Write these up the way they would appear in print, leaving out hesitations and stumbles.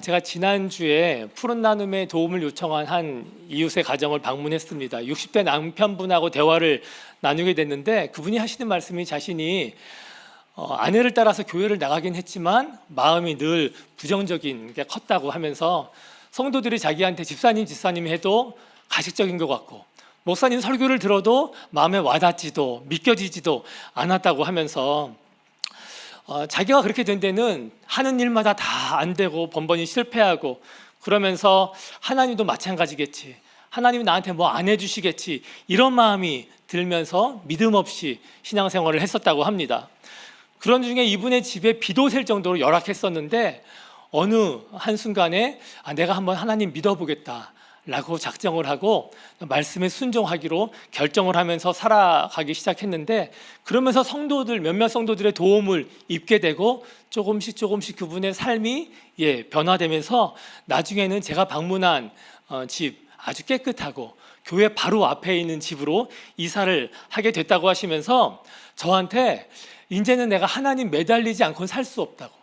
제가 지난주에 푸른 나눔의 도움을 요청한 한 이웃의 가정을 방문했습니다. 60대 남편분하고 대화를 나누게 됐는데 그분이 하시는 말씀이 자신이 아내를 따라서 교회를 나가긴 했지만 마음이 늘 부정적인 게 컸다고 하면서 성도들이 자기한테 집사님 해도 가식적인 것 같고 목사님 설교를 들어도 마음에 와닿지도 믿겨지지도 않았다고 하면서 자기가 그렇게 된 데는 하는 일마다 다 안 되고 번번이 실패하고 그러면서 하나님도 마찬가지겠지, 하나님이 나한테 뭐 안 해주시겠지, 이런 마음이 들면서 믿음 없이 신앙생활을 했었다고 합니다. 그런 중에 이분의 집에 비도 셀 정도로 열악했었는데 어느 한순간에 내가 한번 하나님 믿어보겠다 라고 작정을 하고 말씀에 순종하기로 결정을 하면서 살아가기 시작했는데, 그러면서 몇몇 성도들의 도움을 입게 되고 조금씩 그분의 삶이 변화되면서 나중에는 제가 방문한 집, 아주 깨끗하고 교회 바로 앞에 있는 집으로 이사를 하게 됐다고 하시면서 저한테 이제는 내가 하나님 매달리지 않고는 살 수 없다고,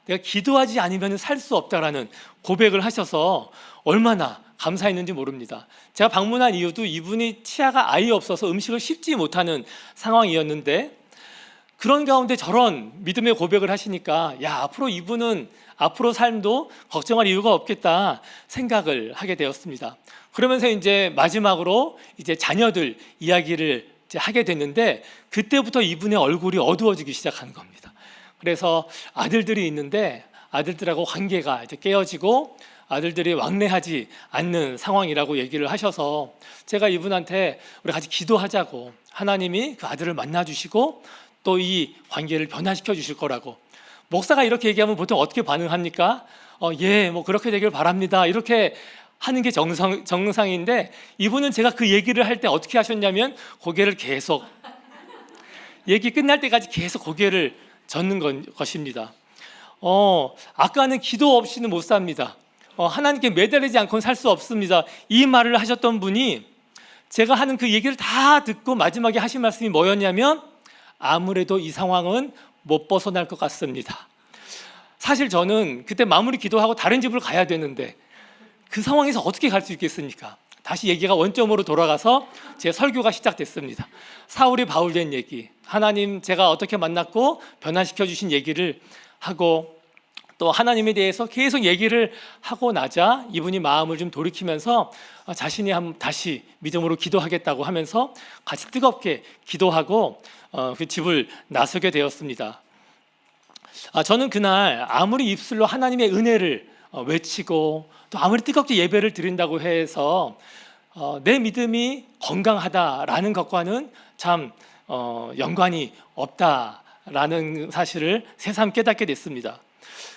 내가 기도하지 않으면 살 수 없다라는 고백을 하셔서 얼마나 감사했는지 모릅니다. 제가 방문한 이유도 이분이 치아가 아예 없어서 음식을 씹지 못하는 상황이었는데 그런 가운데 저런 믿음의 고백을 하시니까 앞으로 이분은 앞으로 삶도 걱정할 이유가 없겠다 생각을 하게 되었습니다. 그러면서 이제 마지막으로 이제 자녀들 이야기를 이제 하게 됐는데 그때부터 이분의 얼굴이 어두워지기 시작한 겁니다. 그래서 아들들이 있는데 아들들하고 관계가 이제 깨어지고 아들들이 왕래하지 않는 상황이라고 얘기를 하셔서 제가 이분한테 우리 같이 기도하자고, 하나님이 그 아들을 만나주시고 또 이 관계를 변화시켜 주실 거라고. 목사가 이렇게 얘기하면 보통 어떻게 반응합니까? 뭐 그렇게 되길 바랍니다, 이렇게 하는 게 정상인데 이분은 제가 그 얘기를 할 때 어떻게 하셨냐면 고개를 계속, 얘기 끝날 때까지 계속 고개를 젓는 것입니다. 아까는 기도 없이는 못 삽니다, 하나님께 매달리지 않고는 살 수 없습니다, 이 말을 하셨던 분이 제가 하는 그 얘기를 다 듣고 마지막에 하신 말씀이 뭐였냐면 아무래도 이 상황은 못 벗어날 것 같습니다. 사실 저는 그때 마무리 기도하고 다른 집을 가야 되는데 그 상황에서 어떻게 갈 수 있겠습니까? 다시 얘기가 원점으로 돌아가서 제 설교가 시작됐습니다. 사울이 바울된 얘기, 하나님 제가 어떻게 만났고 변화시켜 주신 얘기를 하고 또 하나님에 대해서 계속 얘기를 하고 나자 이분이 마음을 좀 돌이키면서 자신이 다시 믿음으로 기도하겠다고 하면서 같이 뜨겁게 기도하고 그 집을 나서게 되었습니다. 저는 그날 아무리 입술로 하나님의 은혜를 외치고 또 아무리 뜨겁게 예배를 드린다고 해서 내 믿음이 건강하다라는 것과는 참 연관이 없다라는 사실을 새삼 깨닫게 됐습니다.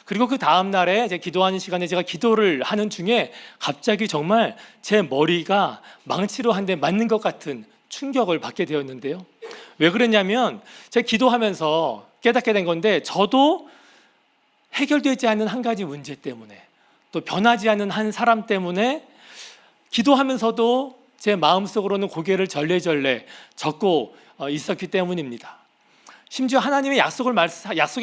그리고 그 다음 날에 이제 기도하는 시간에 제가 기도를 하는 중에 갑자기 정말 제 머리가 망치로 한 대 맞는 것 같은 충격을 받게 되었는데요. 왜 그랬냐면 제가 기도하면서 깨닫게 된 건데 저도 해결되지 않는 한 가지 문제 때문에 또 변하지 않는 한 사람 때문에 기도하면서도 제 마음속으로는 고개를 절레절레 젓고 있었기 때문입니다. 심지어 하나님의 약속의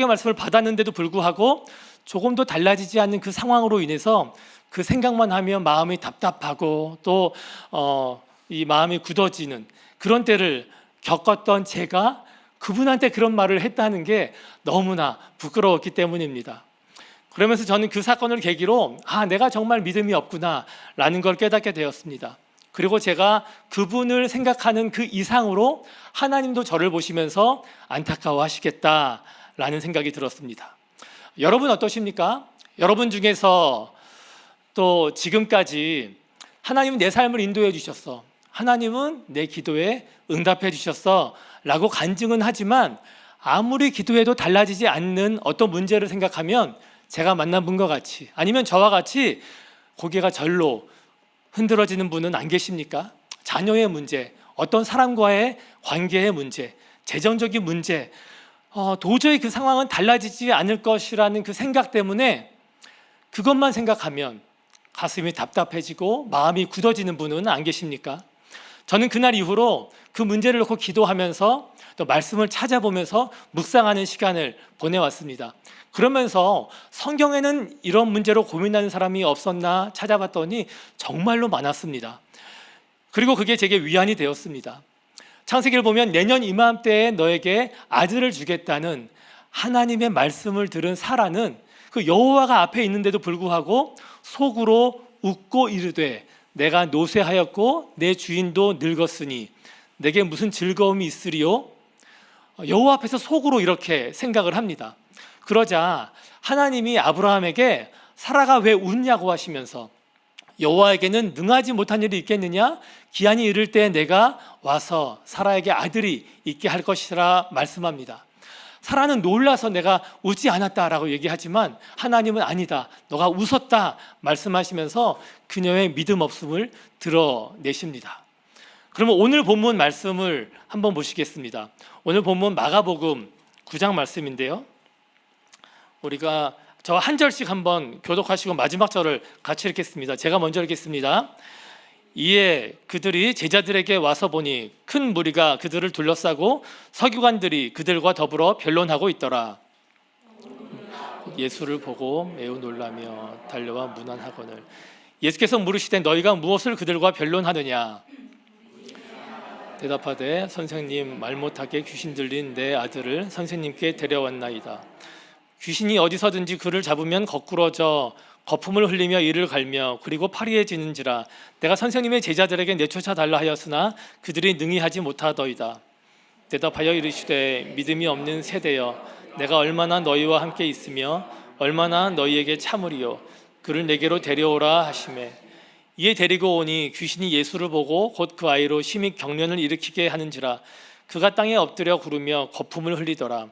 말씀을 받았는데도 불구하고 조금도 달라지지 않는 그 상황으로 인해서 그 생각만 하면 마음이 답답하고 또 이 마음이 굳어지는 그런 때를 겪었던 제가 그분한테 그런 말을 했다는 게 너무나 부끄러웠기 때문입니다. 그러면서 저는 그 사건을 계기로 내가 정말 믿음이 없구나 라는 걸 깨닫게 되었습니다. 그리고 제가 그분을 생각하는 그 이상으로 하나님도 저를 보시면서 안타까워하시겠다라는 생각이 들었습니다. 여러분 어떠십니까? 여러분 중에서 또 지금까지 하나님은 내 삶을 인도해 주셨어, 하나님은 내 기도에 응답해 주셨어 라고 간증은 하지만 아무리 기도해도 달라지지 않는 어떤 문제를 생각하면 제가 만난 분과 같이 아니면 저와 같이 고개가 절로 흔들어지는 분은 안 계십니까? 자녀의 문제, 어떤 사람과의 관계의 문제, 재정적인 문제, 도저히 그 상황은 달라지지 않을 것이라는 그 생각 때문에 그것만 생각하면 가슴이 답답해지고 마음이 굳어지는 분은 안 계십니까? 저는 그날 이후로 그 문제를 놓고 기도하면서 또 말씀을 찾아보면서 묵상하는 시간을 보내왔습니다. 그러면서 성경에는 이런 문제로 고민하는 사람이 없었나 찾아봤더니 정말로 많았습니다. 그리고 그게 제게 위안이 되었습니다. 창세기를 보면 내년 이맘때에 너에게 아들을 주겠다는 하나님의 말씀을 들은 사라는 그 여호와가 앞에 있는데도 불구하고 속으로 웃고 이르되 내가 노쇠하였고 내 주인도 늙었으니 내게 무슨 즐거움이 있으리요? 여호와 앞에서 속으로 이렇게 생각을 합니다. 그러자 하나님이 아브라함에게 사라가 왜 웃냐고 하시면서 여호와에게는 능하지 못한 일이 있겠느냐? 기한이 이를 때 내가 와서 사라에게 아들이 있게 할 것이라 말씀합니다. 사라는 놀라서 내가 웃지 않았다라고 얘기하지만 하나님은 아니다, 너가 웃었다 말씀하시면서 그녀의 믿음 없음을 드러내십니다. 그러면 오늘 본문 말씀을 한번 보시겠습니다. 오늘 본문 마가복음 9장 말씀인데요, 우리가 저 한 절씩 한번 교독하시고 마지막 절을 같이 읽겠습니다. 제가 먼저 읽겠습니다. 이에 그들이 제자들에게 와서 보니 큰 무리가 그들을 둘러싸고 서기관들이 그들과 더불어 변론하고 있더라. 예수를 보고 매우 놀라며 달려와 문안하거늘 예수께서 물으시되 너희가 무엇을 그들과 변론하느냐? 대답하되 선생님, 말 못하게 귀신 들린 내 아들을 선생님께 데려왔나이다. 귀신이 어디서든지 그를 잡으면 거꾸러져 거품을 흘리며 이를 갈며 그리고 파리에 지는지라. 내가 선생님의 제자들에게 내쫓아 달라 하였으나 그들이 능히 하지 못하더이다. 대답하여 이르시되 믿음이 없는 세대여, 내가 얼마나 너희와 함께 있으며 얼마나 너희에게 참으리요. 그를 내게로 데려오라 하시매 이에 데리고 오니 귀신이 예수를 보고 곧 그 아이로 심히 경련을 일으키게 하는지라. 그가 땅에 엎드려 구르며 거품을 흘리더라.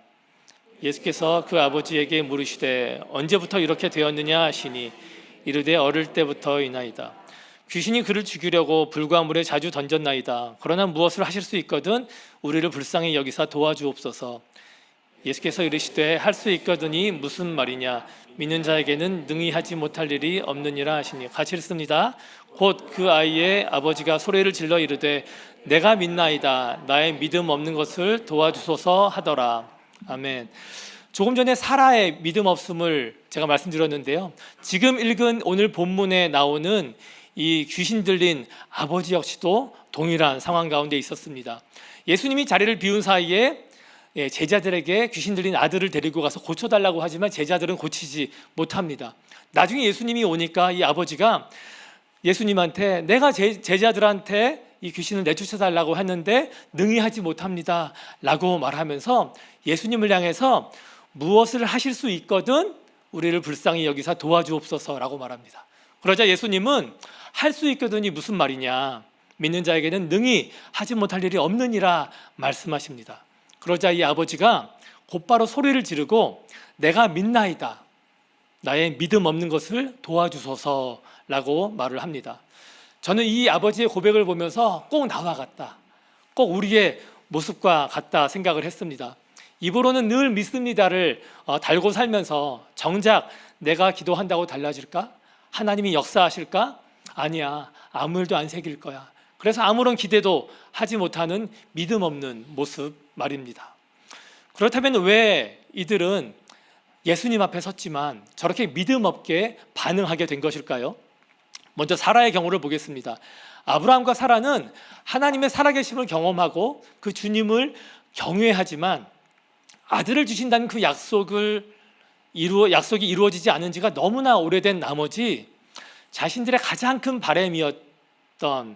예수께서 그 아버지에게 물으시되 언제부터 이렇게 되었느냐 하시니 이르되 어릴 때부터이나이다. 귀신이 그를 죽이려고 불과 물에 자주 던졌나이다. 그러나 무엇을 하실 수 있거든 우리를 불쌍히 여기사 도와주옵소서. 예수께서 이르시되 할 수 있거든이 무슨 말이냐? 믿는 자에게는 능히 하지 못할 일이 없느니라 하시니. 같이 읽습니다. 곧 그 아이의 아버지가 소리를 질러 이르되 내가 믿나이다. 나의 믿음 없는 것을 도와주소서 하더라. 아멘. 조금 전에 사라의 믿음 없음을 제가 말씀드렸는데요, 지금 읽은 오늘 본문에 나오는 이 귀신 들린 아버지 역시도 동일한 상황 가운데 있었습니다. 예수님이 자리를 비운 사이에 제자들에게 귀신 들린 아들을 데리고 가서 고쳐달라고 하지만 제자들은 고치지 못합니다. 나중에 예수님이 오니까 이 아버지가 예수님한테 내가 제자들한테 이 귀신을 내쫓아달라고 했는데 능히 하지 못합니다 라고 말하면서 예수님을 향해서 무엇을 하실 수 있거든 우리를 불쌍히 여기사 도와주옵소서 라고 말합니다. 그러자 예수님은 할 수 있거든이 무슨 말이냐, 믿는 자에게는 능히 하지 못할 일이 없느니라 말씀하십니다. 그러자 이 아버지가 곧바로 소리를 지르고 내가 믿나이다, 나의 믿음 없는 것을 도와주소서라고 말을 합니다. 저는 이 아버지의 고백을 보면서 꼭 나와 같다, 꼭 우리의 모습과 같다 생각을 했습니다. 입으로는 늘 믿습니다를 달고 살면서 정작 내가 기도한다고 달라질까? 하나님이 역사하실까? 아니야, 아무 일도 안 생길 거야. 그래서 아무런 기대도 하지 못하는 믿음 없는 모습 말입니다. 그렇다면 왜 이들은 예수님 앞에 섰지만 저렇게 믿음 없게 반응하게 된 것일까요? 먼저 사라의 경우를 보겠습니다. 아브라함과 사라는 하나님의 살아계심을 경험하고 그 주님을 경외하지만 아들을 주신다는 그 약속이 이루어지지 않은 지가 너무나 오래된 나머지 자신들의 가장 큰 바람이었던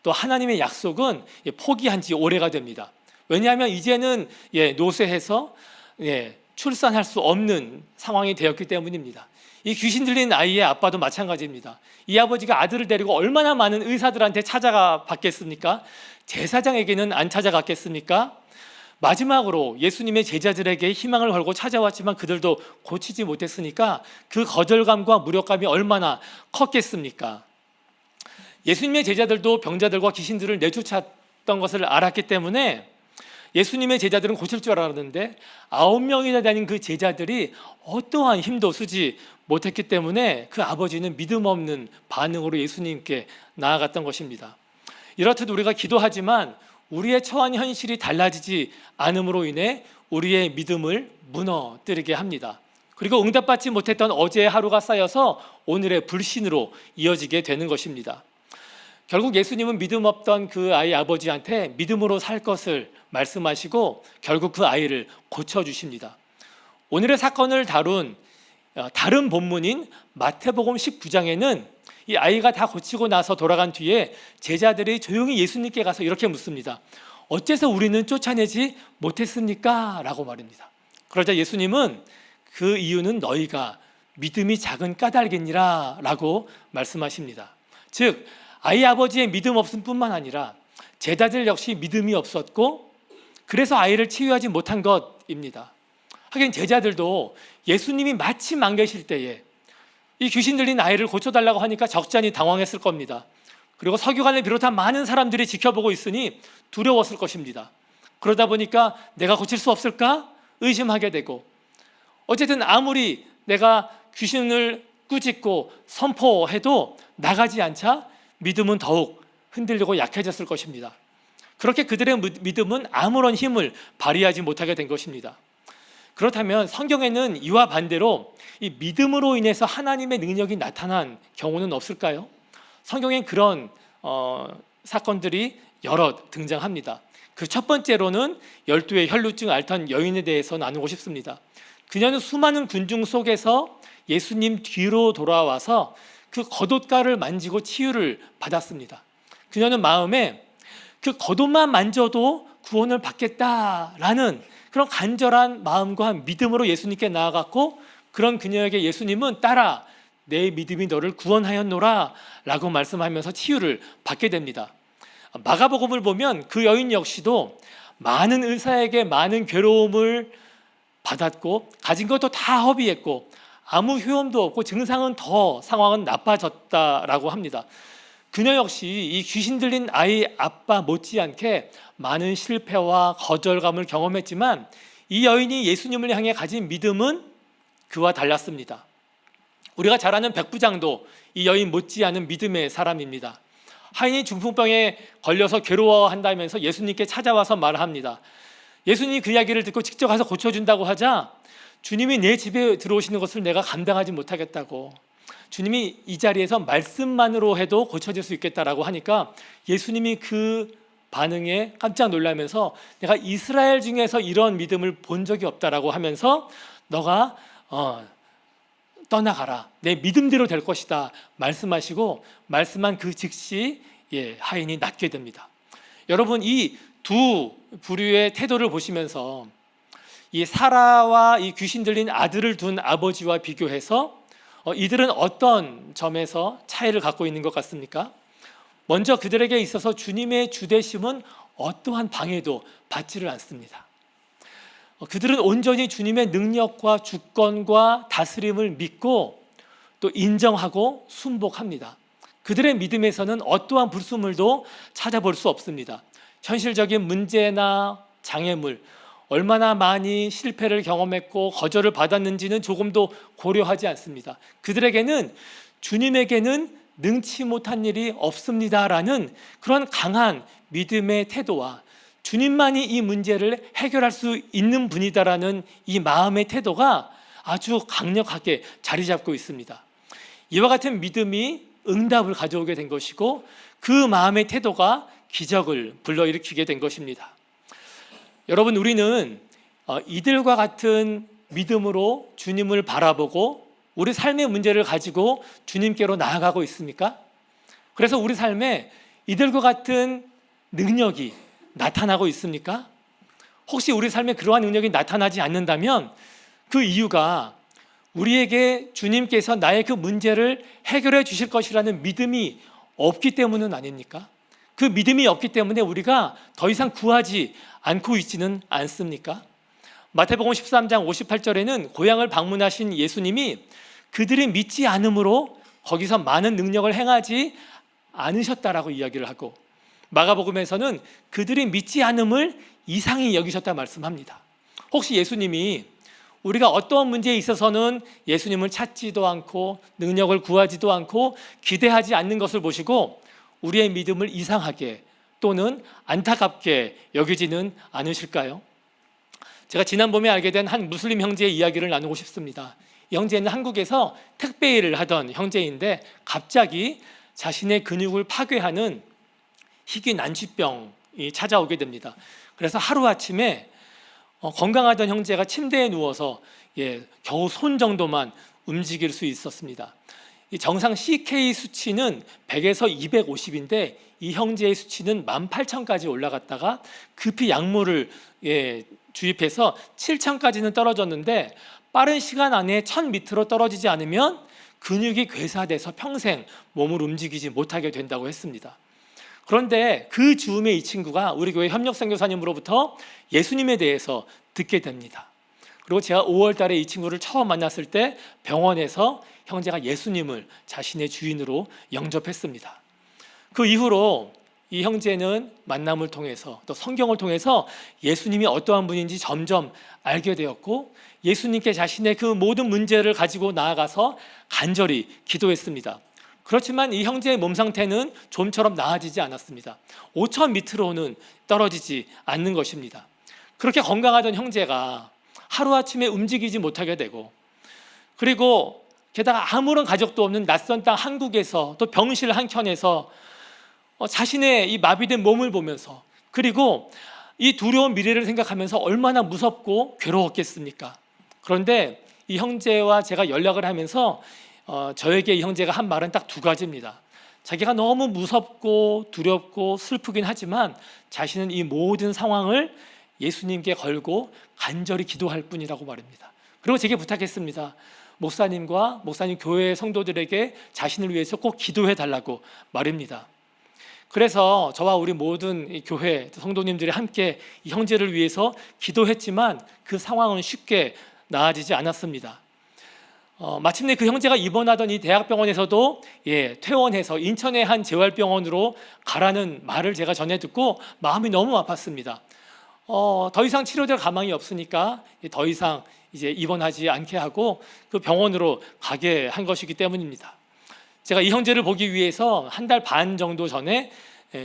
또 하나님의 약속은 포기한 지 오래가 됩니다. 왜냐하면 이제는 노쇠해서 출산할 수 없는 상황이 되었기 때문입니다. 이 귀신 들린 아이의 아빠도 마찬가지입니다. 이 아버지가 아들을 데리고 얼마나 많은 의사들한테 찾아가 봤겠습니까? 제사장에게는 안 찾아갔겠습니까? 마지막으로 예수님의 제자들에게 희망을 걸고 찾아왔지만 그들도 고치지 못했으니까 그 거절감과 무력감이 얼마나 컸겠습니까? 예수님의 제자들도 병자들과 귀신들을 내쫓았던 것을 알았기 때문에 예수님의 제자들은 고칠 줄 알았는데 9명이나 되는 그 제자들이 어떠한 힘도 쓰지 못했기 때문에 그 아버지는 믿음 없는 반응으로 예수님께 나아갔던 것입니다. 이렇듯 우리가 기도하지만 우리의 처한 현실이 달라지지 않음으로 인해 우리의 믿음을 무너뜨리게 합니다. 그리고 응답받지 못했던 어제의 하루가 쌓여서 오늘의 불신으로 이어지게 되는 것입니다. 결국 예수님은 믿음 없던 그 아이 아버지한테 믿음으로 살 것을 말씀하시고 결국 그 아이를 고쳐주십니다. 오늘의 사건을 다룬 다른 본문인 마태복음 19장에는 이 아이가 다 고치고 나서 돌아간 뒤에 제자들이 조용히 예수님께 가서 이렇게 묻습니다. 어째서 우리는 쫓아내지 못했습니까? 라고 말합니다. 그러자 예수님은 그 이유는 너희가 믿음이 작은 까닭이니라 라고 말씀하십니다. 즉 아이 아버지의 믿음 없음 뿐만 아니라 제자들 역시 믿음이 없었고 그래서 아이를 치유하지 못한 것입니다. 하긴 제자들도 예수님이 마침 안 계실 때에 이 귀신 들린 아이를 고쳐달라고 하니까 적잖이 당황했을 겁니다. 그리고 서기관을 비롯한 많은 사람들이 지켜보고 있으니 두려웠을 것입니다. 그러다 보니까 내가 고칠 수 없을까? 의심하게 되고 어쨌든 아무리 내가 귀신을 꾸짖고 선포해도 나가지 않자 믿음은 더욱 흔들리고 약해졌을 것입니다. 그렇게 그들의 믿음은 아무런 힘을 발휘하지 못하게 된 것입니다. 그렇다면 성경에는 이와 반대로 이 믿음으로 인해서 하나님의 능력이 나타난 경우는 없을까요? 성경엔 그런 사건들이 여러 등장합니다. 그 첫 번째로는 12의 혈루증 앓던 여인에 대해서 나누고 싶습니다. 그녀는 수많은 군중 속에서 예수님 뒤로 돌아와서 그 겉옷가를 만지고 치유를 받았습니다. 그녀는 마음에 그 겉옷만 만져도 구원을 받겠다라는 그런 간절한 마음과 믿음으로 예수님께 나아갔고 그런 그녀에게 예수님은 따라 내 믿음이 너를 구원하였노라 라고 말씀하면서 치유를 받게 됩니다. 마가복음을 보면 그 여인 역시도 많은 의사에게 많은 괴로움을 받았고 가진 것도 다 허비했고 아무 효험도 없고 증상은 더 상황은 나빠졌다라고 합니다. 그녀 역시 이 귀신 들린 아이 아빠 못지않게 많은 실패와 거절감을 경험했지만 이 여인이 예수님을 향해 가진 믿음은 그와 달랐습니다. 우리가 잘 아는 백부장도 이 여인 못지않은 믿음의 사람입니다. 하인이 중풍병에 걸려서 괴로워한다면서 예수님께 찾아와서 말합니다. 예수님이 그 이야기를 듣고 직접 가서 고쳐준다고 하자 주님이 내 집에 들어오시는 것을 내가 감당하지 못하겠다고, 주님이 이 자리에서 말씀만으로 해도 고쳐질 수 있겠다라고 하니까 예수님이 그 반응에 깜짝 놀라면서 내가 이스라엘 중에서 이런 믿음을 본 적이 없다라고 하면서 너가 떠나가라, 내 믿음대로 될 것이다 말씀하시고 말씀한 그 즉시 하인이 낫게 됩니다. 여러분, 이 두 부류의 태도를 보시면서 이 사라와 이 귀신 들린 아들을 둔 아버지와 비교해서 이들은 어떤 점에서 차이를 갖고 있는 것 같습니까? 먼저 그들에게 있어서 주님의 주되심은 어떠한 방해도 받지를 않습니다. 그들은 온전히 주님의 능력과 주권과 다스림을 믿고 또 인정하고 순복합니다. 그들의 믿음에서는 어떠한 불순물도 찾아볼 수 없습니다. 현실적인 문제나 장애물, 얼마나 많이 실패를 경험했고 거절을 받았는지는 조금도 고려하지 않습니다. 그들에게는 주님에게는 능치 못한 일이 없습니다라는 그런 강한 믿음의 태도와 주님만이 이 문제를 해결할 수 있는 분이다라는 이 마음의 태도가 아주 강력하게 자리 잡고 있습니다. 이와 같은 믿음이 응답을 가져오게 된 것이고 그 마음의 태도가 기적을 불러일으키게 된 것입니다. 여러분, 우리는 이들과 같은 믿음으로 주님을 바라보고 우리 삶의 문제를 가지고 주님께로 나아가고 있습니까? 그래서 우리 삶에 이들과 같은 능력이 나타나고 있습니까? 혹시 우리 삶에 그러한 능력이 나타나지 않는다면 그 이유가 우리에게 주님께서 나의 그 문제를 해결해 주실 것이라는 믿음이 없기 때문은 아닙니까? 그 믿음이 없기 때문에 우리가 더 이상 구하지 않고 있지는 않습니까? 마태복음 13장 58절에는 고향을 방문하신 예수님이 그들이 믿지 않음으로 거기서 많은 능력을 행하지 않으셨다라고 이야기를 하고, 마가복음에서는 그들이 믿지 않음을 이상히 여기셨다 말씀합니다. 혹시 예수님이 우리가 어떠한 문제에 있어서는 예수님을 찾지도 않고 능력을 구하지도 않고 기대하지 않는 것을 보시고 우리의 믿음을 이상하게 또는 안타깝게 여기지는 않으실까요? 제가 지난 봄에 알게 된 한 무슬림 형제의 이야기를 나누고 싶습니다. 이 형제는 한국에서 택배 일을 하던 형제인데 갑자기 자신의 근육을 파괴하는 희귀 난치병이 찾아오게 됩니다. 그래서 하루아침에 건강하던 형제가 침대에 누워서 겨우 손 정도만 움직일 수 있었습니다. 이 정상 CK 수치는 100에서 250인데 이 형제의 수치는 18,000까지 올라갔다가 급히 약물을 주입해서 7,000까지는 떨어졌는데 빠른 시간 안에 1000 밑으로 떨어지지 않으면 근육이 괴사돼서 평생 몸을 움직이지 못하게 된다고 했습니다. 그런데 그 즈음에 이 친구가 우리 교회 협력 선교사님으로부터 예수님에 대해서 듣게 됩니다. 그리고 제가 5월 달에 이 친구를 처음 만났을 때 병원에서 형제가 예수님을 자신의 주인으로 영접했습니다. 그 이후로 이 형제는 만남을 통해서 또 성경을 통해서 예수님이 어떠한 분인지 점점 알게 되었고 예수님께 자신의 그 모든 문제를 가지고 나아가서 간절히 기도했습니다. 그렇지만 이 형제의 몸 상태는 좀처럼 나아지지 않았습니다. 5,000 밑으로는 떨어지지 않는 것입니다. 그렇게 건강하던 형제가 하루아침에 움직이지 못하게 되고 그리고 게다가 아무런 가족도 없는 낯선 땅 한국에서 또 병실 한켠에서 자신의 이 마비된 몸을 보면서 그리고 이 두려운 미래를 생각하면서 얼마나 무섭고 괴로웠겠습니까? 그런데 이 형제와 제가 연락을 하면서 저에게 이 형제가 한 말은 딱 두 가지입니다. 자기가 너무 무섭고 두렵고 슬프긴 하지만 자신은 이 모든 상황을 예수님께 걸고 간절히 기도할 뿐이라고 말입니다. 그리고 제게 부탁했습니다. 목사님과 목사님 교회 성도들에게 자신을 위해서 꼭 기도해 달라고 말입니다. 그래서 저와 우리 모든 교회 성도님들이 함께 이 형제를 위해서 기도했지만 그 상황은 쉽게 나아지지 않았습니다. 마침내 그 형제가 입원하던 이 대학병원에서도 퇴원해서 인천의 한 재활병원으로 가라는 말을 제가 전해 듣고 마음이 너무 아팠습니다. 더 이상 치료될 가망이 없으니까 더 이상 이제 입원하지 않게 하고 그 병원으로 가게 한 것이기 때문입니다. 제가 이 형제를 보기 위해서 한 달 반 정도 전에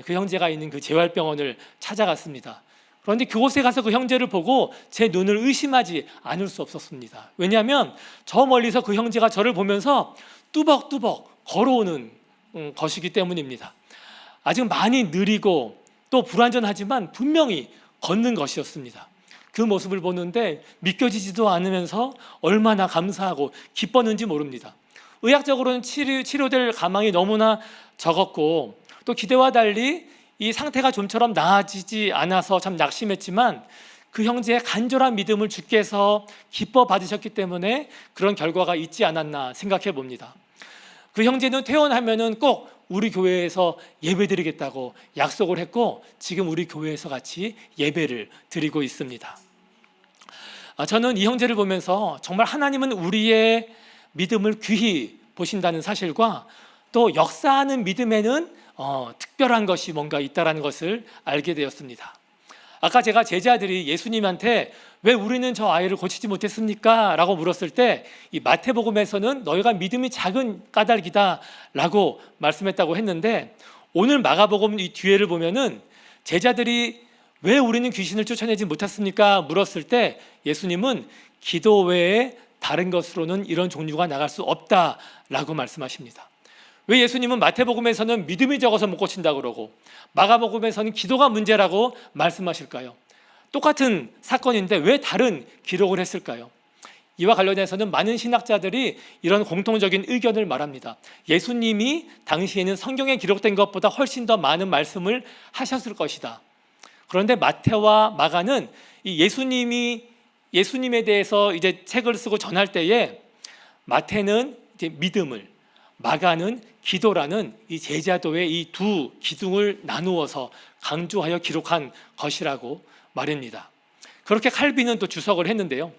그 형제가 있는 그 재활병원을 찾아갔습니다. 그런데 그곳에 가서 그 형제를 보고 제 눈을 의심하지 않을 수 없었습니다. 왜냐하면 저 멀리서 그 형제가 저를 보면서 뚜벅뚜벅 걸어오는 것이기 때문입니다. 아직 많이 느리고 또 불완전하지만 분명히 걷는 것이었습니다. 그 모습을 보는데 믿겨지지도 않으면서 얼마나 감사하고 기뻤는지 모릅니다. 의학적으로는 치료될 가망이 너무나 적었고 또 기대와 달리 이 상태가 좀처럼 나아지지 않아서 참 낙심했지만 그 형제의 간절한 믿음을 주께서 기뻐 받으셨기 때문에 그런 결과가 있지 않았나 생각해 봅니다. 그 형제는 퇴원하면은 꼭 우리 교회에서 예배드리겠다고 약속을 했고 지금 우리 교회에서 같이 예배를 드리고 있습니다. 저는 이 형제를 보면서 정말 하나님은 우리의 믿음을 귀히 보신다는 사실과 또 역사하는 믿음에는 특별한 것이 뭔가 있다는 것을 알게 되었습니다. 아까 제가 제자들이 예수님한테 왜 우리는 저 아이를 고치지 못했습니까? 라고 물었을 때 이 마태복음에서는 너희가 믿음이 작은 까닭이다 라고 말씀했다고 했는데 오늘 마가복음 이 뒤에를 보면은 제자들이 왜 우리는 귀신을 쫓아내지 못했습니까? 물었을 때 예수님은 기도 외에 다른 것으로는 이런 종류가 나갈 수 없다라고 말씀하십니다. 왜 예수님은 마태복음에서는 믿음이 적어서 못 고친다고 그러고 마가복음에서는 기도가 문제라고 말씀하실까요? 똑같은 사건인데 왜 다른 기록을 했을까요? 이와 관련해서는 많은 신학자들이 이런 공통적인 의견을 말합니다. 예수님이 당시에는 성경에 기록된 것보다 훨씬 더 많은 말씀을 하셨을 것이다. 그런데 마태와 마가는 이 예수님에 대해서 이제 책을 쓰고 전할 때에 마태는 이제 믿음을, 마가는 기도라는 이 제자도의 이 두 기둥을 나누어서 강조하여 기록한 것이라고 말입니다. 그렇게 칼빈은 또 주석을 했는데요.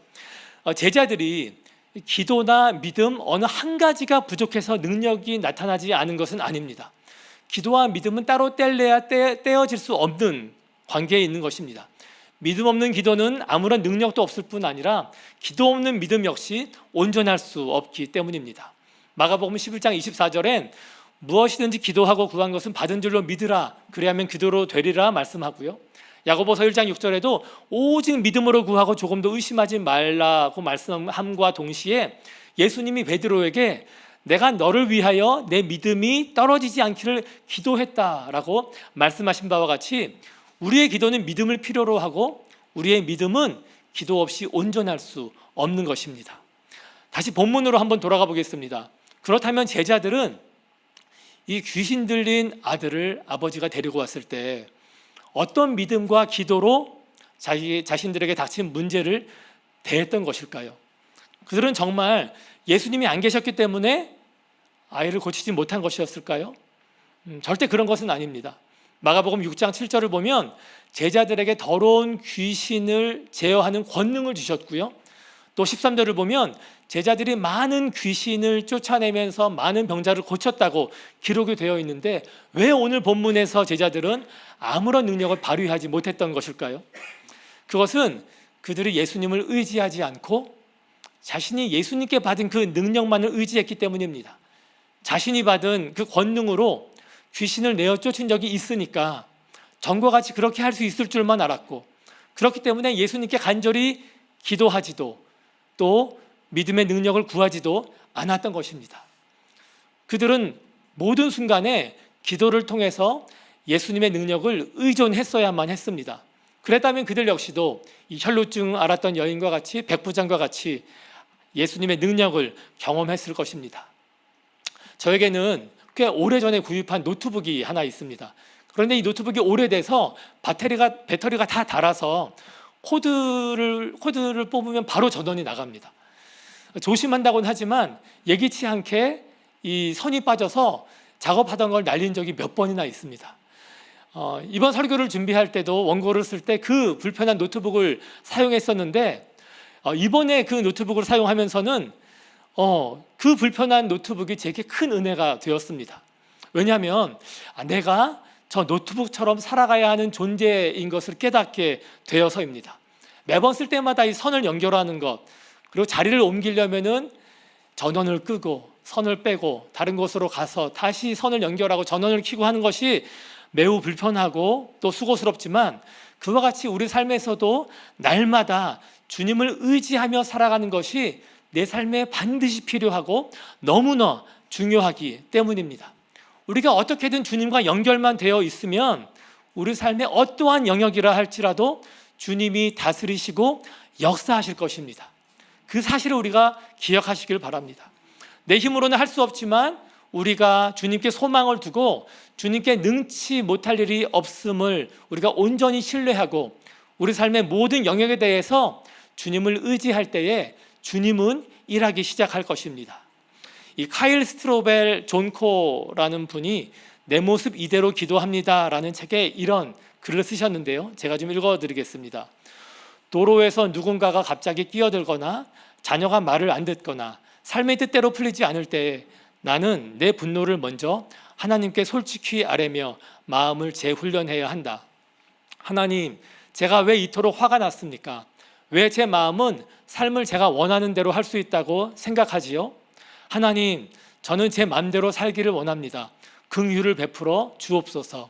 제자들이 기도나 믿음 어느 한 가지가 부족해서 능력이 나타나지 않은 것은 아닙니다. 기도와 믿음은 따로 떼어질 수 없는 관계에 있는 것입니다. 믿음 없는 기도는 아무런 능력도 없을 뿐 아니라 기도 없는 믿음 역시 온전할 수 없기 때문입니다. 마가복음 11장 24절엔 무엇이든지 기도하고 구한 것은 받은 줄로 믿으라. 그래야만 기도로 되리라 말씀하고요. 야고보서 1장 6절에도 오직 믿음으로 구하고 조금도 의심하지 말라고 말씀함과 동시에 예수님이 베드로에게 내가 너를 위하여 내 믿음이 떨어지지 않기를 기도했다라고 말씀하신 바와 같이 우리의 기도는 믿음을 필요로 하고 우리의 믿음은 기도 없이 온전할 수 없는 것입니다. 다시 본문으로 한번 돌아가 보겠습니다. 그렇다면 제자들은 이 귀신 들린 아들을 아버지가 데리고 왔을 때 어떤 믿음과 기도로 자신들에게 닥친 문제를 대했던 것일까요? 그들은 정말 예수님이 안 계셨기 때문에 아이를 고치지 못한 것이었을까요? 절대 그런 것은 아닙니다. 마가복음 6장 7절을 보면 제자들에게 더러운 귀신을 제어하는 권능을 주셨고요. 또 13절을 보면 제자들이 많은 귀신을 쫓아내면서 많은 병자를 고쳤다고 기록이 되어 있는데 왜 오늘 본문에서 제자들은 아무런 능력을 발휘하지 못했던 것일까요? 그것은 그들이 예수님을 의지하지 않고 자신이 예수님께 받은 그 능력만을 의지했기 때문입니다. 자신이 받은 그 권능으로 귀신을 내어 쫓은 적이 있으니까 전과 같이 그렇게 할 수 있을 줄만 알았고 그렇기 때문에 예수님께 간절히 기도하지도 또 믿음의 능력을 구하지도 않았던 것입니다. 그들은 모든 순간에 기도를 통해서 예수님의 능력을 의존했어야만 했습니다. 그랬다면 그들 역시도 이 혈루증 앓았던 여인과 같이 백부장과 같이 예수님의 능력을 경험했을 것입니다. 저에게는 꽤 오래전에 구입한 노트북이 하나 있습니다. 그런데 이 노트북이 오래돼서 배터리가 다 닳아서 코드를 뽑으면 바로 전원이 나갑니다. 조심한다고는 하지만 예기치 않게 이 선이 빠져서 작업하던 걸 날린 적이 몇 번이나 있습니다. 이번 설교를 준비할 때도 원고를 쓸 때 그 불편한 노트북을 사용했었는데 이번에 그 노트북을 사용하면서는 그 불편한 노트북이 제게 큰 은혜가 되었습니다. 왜냐하면 내가 저 노트북처럼 살아가야 하는 존재인 것을 깨닫게 되어서입니다. 매번 쓸 때마다 이 선을 연결하는 것 그리고 자리를 옮기려면은 전원을 끄고 선을 빼고 다른 곳으로 가서 다시 선을 연결하고 전원을 켜고 하는 것이 매우 불편하고 또 수고스럽지만 그와 같이 우리 삶에서도 날마다 주님을 의지하며 살아가는 것이 내 삶에 반드시 필요하고 너무나 중요하기 때문입니다. 우리가 어떻게든 주님과 연결만 되어 있으면 우리 삶의 어떠한 영역이라 할지라도 주님이 다스리시고 역사하실 것입니다. 그 사실을 우리가 기억하시길 바랍니다. 내 힘으로는 할 수 없지만 우리가 주님께 소망을 두고 주님께 능치 못할 일이 없음을 우리가 온전히 신뢰하고 우리 삶의 모든 영역에 대해서 주님을 의지할 때에 주님은 일하기 시작할 것입니다. 이 카일 스트로벨 존코라는 분이 내 모습 이대로 기도합니다라는 책에 이런 글을 쓰셨는데요. 제가 좀 읽어드리겠습니다. 도로에서 누군가가 갑자기 끼어들거나 자녀가 말을 안 듣거나 삶의 뜻대로 풀리지 않을 때 나는 내 분노를 먼저 하나님께 솔직히 아뢰며 마음을 재훈련해야 한다. 하나님, 제가 왜 이토록 화가 났습니까? 왜 제 마음은 삶을 제가 원하는 대로 할 수 있다고 생각하지요? 하나님, 저는 제 마음대로 살기를 원합니다. 긍휼을 베풀어 주옵소서.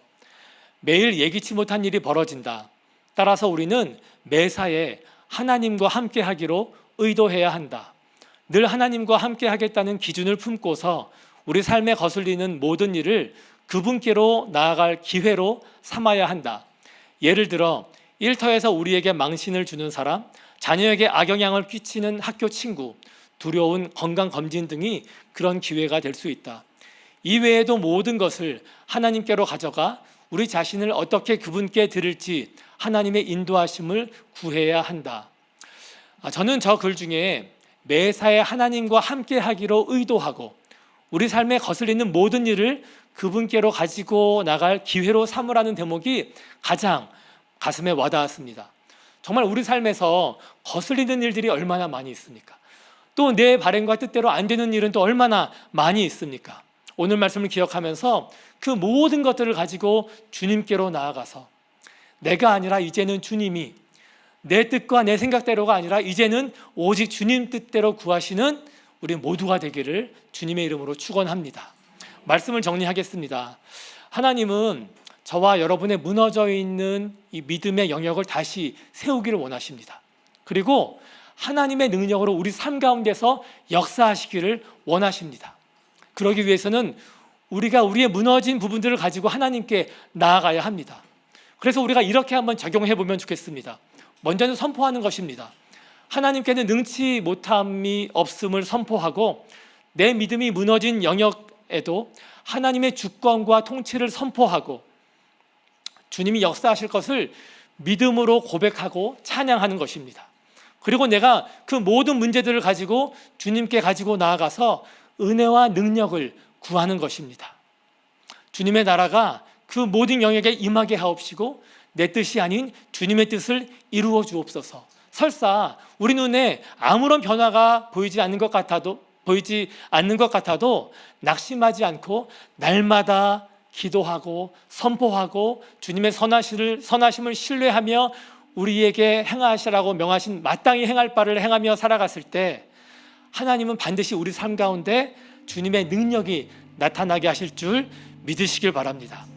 매일 예기치 못한 일이 벌어진다. 따라서 우리는 매사에 하나님과 함께 하기로 의도해야 한다. 늘 하나님과 함께 하겠다는 기준을 품고서 우리 삶에 거슬리는 모든 일을 그분께로 나아갈 기회로 삼아야 한다. 예를 들어 일터에서 우리에게 망신을 주는 사람, 자녀에게 악영향을 끼치는 학교 친구, 두려운 건강검진 등이 그런 기회가 될 수 있다. 이외에도 모든 것을 하나님께로 가져가 우리 자신을 어떻게 그분께 드릴지 하나님의 인도하심을 구해야 한다. 저는 저 글 중에 매사에 하나님과 함께 하기로 의도하고 우리 삶에 거슬리는 모든 일을 그분께로 가지고 나갈 기회로 삼으라는 대목이 가장 가슴에 와닿았습니다. 정말 우리 삶에서 거슬리는 일들이 얼마나 많이 있습니까? 또 내 바람과 뜻대로 안 되는 일은 또 얼마나 많이 있습니까? 오늘 말씀을 기억하면서 그 모든 것들을 가지고 주님께로 나아가서 내가 아니라 이제는 주님이 내 뜻과 내 생각대로가 아니라 이제는 오직 주님 뜻대로 구하시는 우리 모두가 되기를 주님의 이름으로 축원합니다. 말씀을 정리하겠습니다. 하나님은 저와 여러분의 무너져 있는 이 믿음의 영역을 다시 세우기를 원하십니다. 그리고 하나님의 능력으로 우리 삶 가운데서 역사하시기를 원하십니다. 그러기 위해서는 우리가 우리의 무너진 부분들을 가지고 하나님께 나아가야 합니다. 그래서 우리가 이렇게 한번 적용해 보면 좋겠습니다. 먼저는 선포하는 것입니다. 하나님께는 능치 못함이 없음을 선포하고 내 믿음이 무너진 영역에도 하나님의 주권과 통치를 선포하고 주님이 역사하실 것을 믿음으로 고백하고 찬양하는 것입니다. 그리고 내가 그 모든 문제들을 가지고 주님께 가지고 나아가서 은혜와 능력을 구하는 것입니다. 주님의 나라가 그 모든 영역에 임하게 하옵시고 내 뜻이 아닌 주님의 뜻을 이루어 주옵소서. 설사 우리 눈에 아무런 변화가 보이지 않는 것 같아도 낙심하지 않고 날마다 기도하고 선포하고 주님의 선하심을 신뢰하며 우리에게 행하시라고 명하신 마땅히 행할 바를 행하며 살아갔을 때 하나님은 반드시 우리 삶 가운데 주님의 능력이 나타나게 하실 줄 믿으시길 바랍니다.